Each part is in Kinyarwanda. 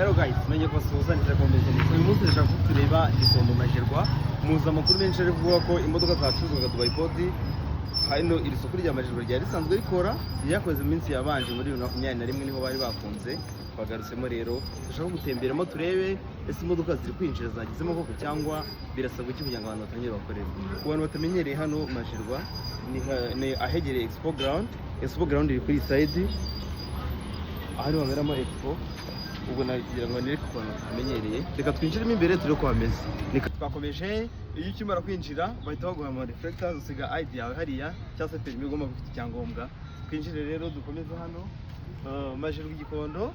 Hello guys, menye ko suzanira komeze niko uyu munsi ndashaka kureba igikondo majerwa muza makuru menshi ari kuvuga ko imodoka zacuzwaga Dubai Port hano iri soko rya majerwa ryari risanzwe rikora yakoze iminsi yabanje muri 2021 niho bari bakunze bagarutsemo rero dushaka gutemberamo turebe ese imodoka ziri kwinjira zagizemo koko cyangwa birasabwa iki kugira ngo abantu batangire bakorere ku bantu batamenyereye hano majerwa ni ahegereye Expo Ground iri kuri side ahari baberamo Expo ubwo nagira ngo nire kubantu amenyereye reka twinjiremo imbere turi ko hameze twakomeje iyo ukimara kwinjira bahita baguha ama reflectors usiga ID yawe hariya cyangwa se permis ugomba gufite icyangombwa twinjire rero dukomeze hano majerwa igikondo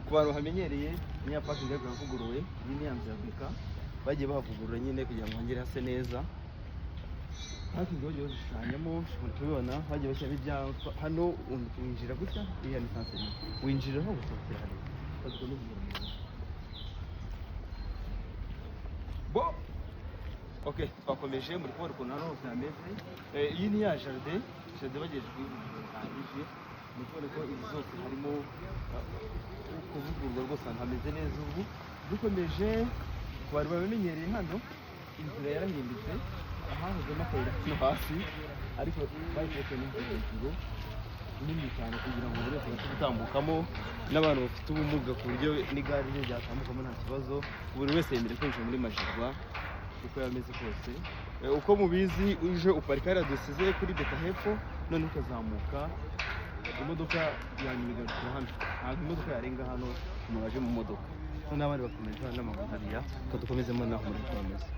ku bantu hamenyereye niya parking yavuguruwe ni yanze yabika bagiye bavugurura nyine kugira ngo hongere hase neza hafi ngo yo zishanyamo tubibona bagiye bashyira ibya hano winjira gutya iya lisansi winjira aho gusohokera hano bo okay twakomeje muri kubona ukuntu hano hose hameze iyi ni ya jardin bagejeje kuyihagije mukore ko izi zose harimo kuvugururwa rwose hameze neza ubu dukomeje bari bamenyereye hano inzira yarahindutse ahahozemo akayira no hasi ariko bayitetse n'inzira nini cyane kugira ngo buri wese gutambukamo n'abantu bafite ubumuga ku buryo n'igare rye ryatambukamo nta kibazo buri wese yemerewe kwinjira muri majerwa uko yameze kose uko mubizi uje uparika hariya dusize kuri beta hepfo none ukazamuka imodoka yanyuma igarukira hano ntabwo imodoka yarenga hano umuntu aje mu modoka none abandi bakomeza n'amaguru hariya dukomezemo naho muri twameze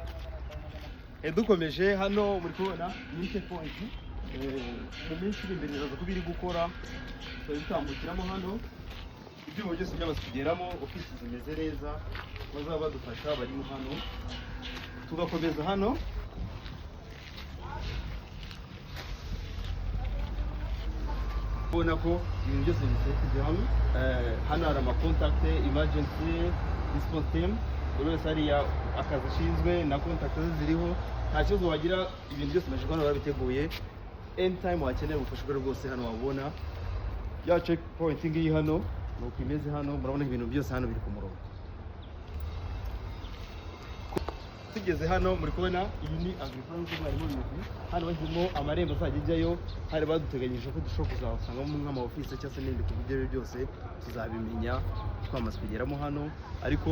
dukomeje hano muri kubona ni checkpoint mu minsi iri imbere iraza kuba iri gukora tutambukiramo hano ibyuma byose byamaze kugeramo ofisi zimeze neza bazaba badufasha barimo hano tugakomeza hano ubona ko ibintu byose bisekije hano hano hari amacontact emergency response team buri wese hariya akazi ashinzwe na contact ziriho nta kibazo wagira ibintu byose majerwa hano babiteguye anytime wakeneye ubufasha rwose hano wabona ya checkpoint ngiyi hano nuko imeze hano murabona ibintu byose hano biri ku murongo tugeze hano muri kubona iyi ni agriculture barimo ibintu hano bashyizemo amarembo azajya ijyayo hari baduteganyije ko dushobora kuzasangamo nk'ama office cyangwa se n'ibindi ku buryo byose tuzabimenya twamaze kugeramo hano ariko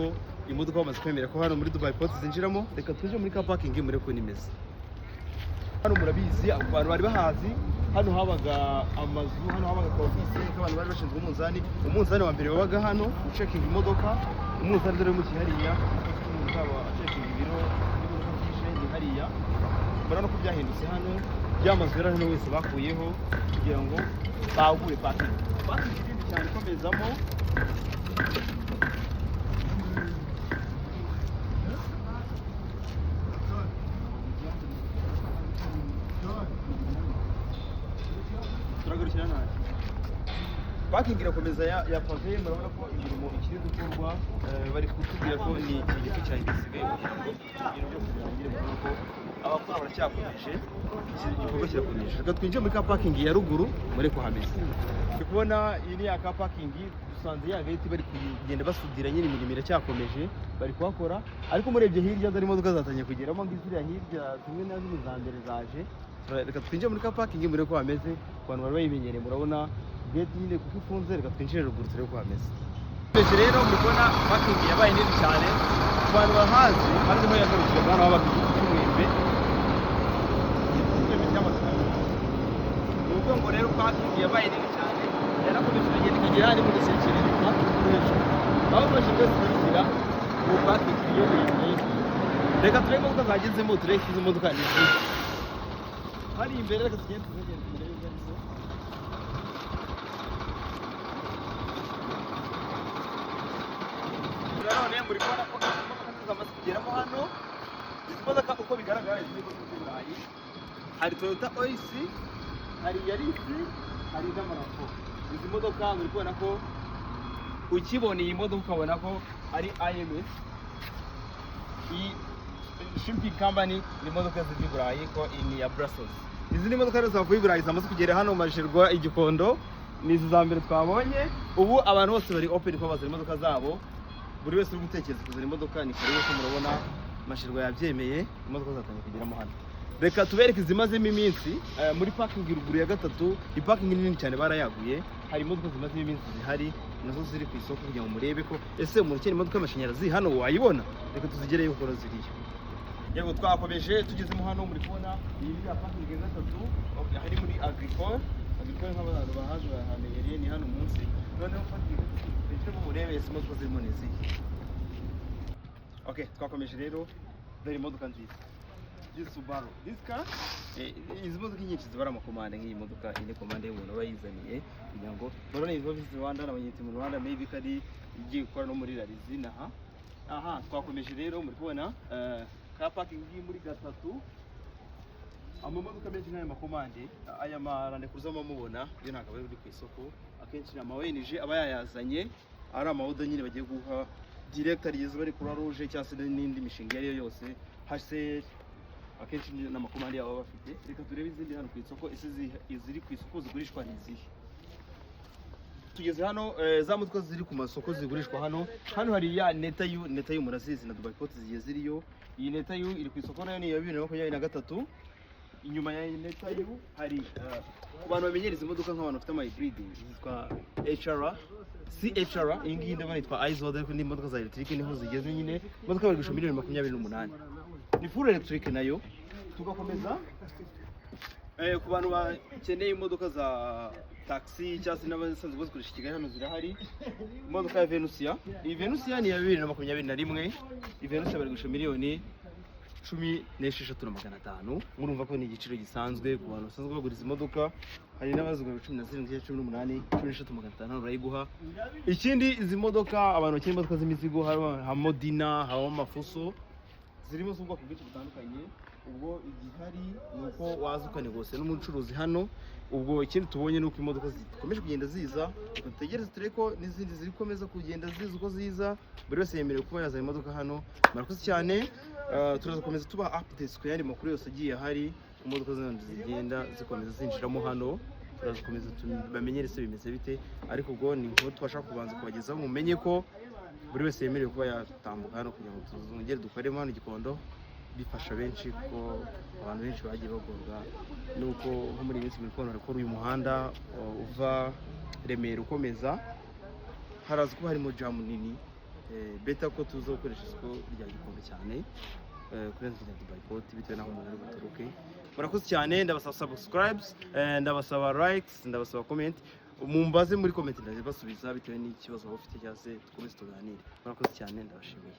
imodoka bamaze kwemera ko hano muri Dubai Port zinjiramo reka tuje muri car parking muri ko nimeze hano murabizi abantu bari bahazi hano habaga amazu hano habaga office abantu bari bashinzwe umunzani wa mbere wabaga hano checking imodoka umunzani dore mu kihariya uzaba checking ibiro n'ibintu hariya barano ko byahindutse hano byamaze rero hano wese bakuyeho kugira ngo bagure parking cyane komezamo parking irakomeza ya pave murabona ko imirimo ikiri gukorwa bari kutubwira ko ni igihe cyane gisigaye ibintu byose birangire kuko abakora baracyakomeje igikorwa kirakomeje reka twinjire muri car parking ya ruguru muri ko hameze kubona iyi ni ya car parking dusanze ya gate bari kugenda basudira nyine imirimo iracyakomeje bari kuhakora ariko murebye hirya zari imodoka zatangiye kugeramo ngiziriya hirya zimwe na zimwe za mbere zaje reka twinjire muri car parking muri ko hameze abantu bari bayimenyereye murabona gate nyine kuko ifunze reka twinjire ruguru turebe ko hameze rero muri kubona parking yabaye nini cyane ku bantu bahazi kandi ho yagarukira hano habaga cy'umwembe ubwo ngo rero parking yabaye nini cyane yarakomeje kugenda ikagera hano muri sekere reka aho twashije kugira ubu parking yo reka turebe ko zagezemo turebe izo modoka ni hari imbere reka tugende none muri kubona ko zamaze kugeramo hano izi modoka uko bigaragara izi modoka z'ibirayi hari Toyota Oasis hari Yaris hari n'Amarapo izi modoka muri kubona ko ukibona iyi modoka ukabona ko ari IMS iyi shipping company ni modoka z'ibirayi ko ini ya Brussels izi ni modoka zavuye ibirayi zamaze kugera hano majerwa igikondo ni izi za mbere twabonye ubu abantu bose bari open ko bazira imodoka zabo buri wese uri gutekereza kuzana imodoka ni kare yuko murabona Mashirwa yabyemeye, imodoka zatangiye kugeramo hano. Reka tubereke izimazemo iminsi muri parking ruguru ya gatatu. Iparking nini cyane barayaguye, hari imodoka zimazemo iminsi zihari nazo ziri ku isoko kugira ngo murebe ko ese umuntu ukeneye imodoka y'amashanyarazi hano wayibona. Reka tuzigereyo uko ziriyo. Yego twakomeje tugezemo hano muri kubona iyi ya parking ya gatatu hari muri agricole nk'abantu bahaje bahamenyereye ni hano munsi. Noneho parking icyo murebe ese imodoka zirimo nezi. Okay, twakomeje rero dore imodoka nziza Subaru. This car izi modoka nyinshi zibara amakomande nk'iyi modoka ine komande y'umuntu aba yizaniye kugira ngo murone izo Visit Rwanda n'abanyeti mu Rwanda maybe kadi igiye gukora no muri Rarizi naha. Aha twakomeje rero muri kubona car parking muri gatatu. Amamodoka menshi nk'aya makomande aya marande kuzama mubona yo ntabwo bari ku isoko, akenshi ama ONG aba yayazanye ari amaoda nyine bagiye guha director yizo bari kuri Rouge cyangwa se n'indi mishinga yari yose hase akenshi n'amakomande yabo bafite. Reka turebe izindi hano ku isoko ese iziri ku isoko zigurishwa n'izihe. Tugeze hano za modoka ziri ku masoko zigurishwa hano hari ya Neta yu murazizi na Dubai Port zigiye ziriyo. Iyi Neta yu iri ku isoko nayo ni ya 2023. Inyuma ya Neta yu hari ku bantu bamenyereza imodoka nk'abantu bafite ama hybrid zitwa CHR. Iyi ngiyi ndabona yitwa Izoda ariko ni imodoka za electric niho zigeze nyine. Imodoka bari gushora $28,000,000 ni full electric nayo. Tugakomeza ku bantu bakeneye imodoka za taxi cyangwa se n'abasanzwe bazikoresha Kigali hano zirahari. Imodoka ya Venusia, iyi Venusia ni ya 2021. Iyi Venusia bari gushora $16,500. Murumva ko ni igiciro gisanzwe ku bantu basanzwe baguriza imodoka. Hari n'abazigura 17, 18, 16,500 barayiguha. Ikindi izi modoka abantu bakeneye imodoka z'imizigo ha Modina, ha Mafuso zirimo z'ubwoko bwinshi butandukanye. Ubwo igihari nuko waza ukanegose n'umucuruzi hano. Ubwo ikindi tubonye nuko imodoka zikomeje kugenda ziza, tutegereze tureko n'izindi ziri komeza kugenda ziza uko ziza. Buri wese yemerewe kuba yazana imodoka hano. Murakoze cyane. Turazakomeza tuba updates ku yandi makuru yose agiye hari ku modoka zandi zigenda zikomeza zinjiramo hano. Turazakomeza bamenyere se bimeze bite, ariko ubwo ni nko twashaka kubanza kubagezaho mumenye ko buri wese yemerewe kuba yatambuka hano kugira ngo tuzongere dukoremo hano Gikondo. Bifasha benshi ko abantu benshi bagiye bagorwa nuko nko muri minsi muri kubona ko uyu muhanda uva Remera ukomeza haraza ko harimo jam nini. Beta ko tuzokoresha isoko rya Gikondo cyane kuri Dubai Port bitewe naho umuntu ari buturuke. Murakoze cyane, ndabasaba subscribes, ndabasaba likes, ndabasaba comment. Mumbaze muri comment ndabasubiza bitewe n'ikibazo bafite cyase tukomeze tuganire. Murakoze cyane, ndabashimiye.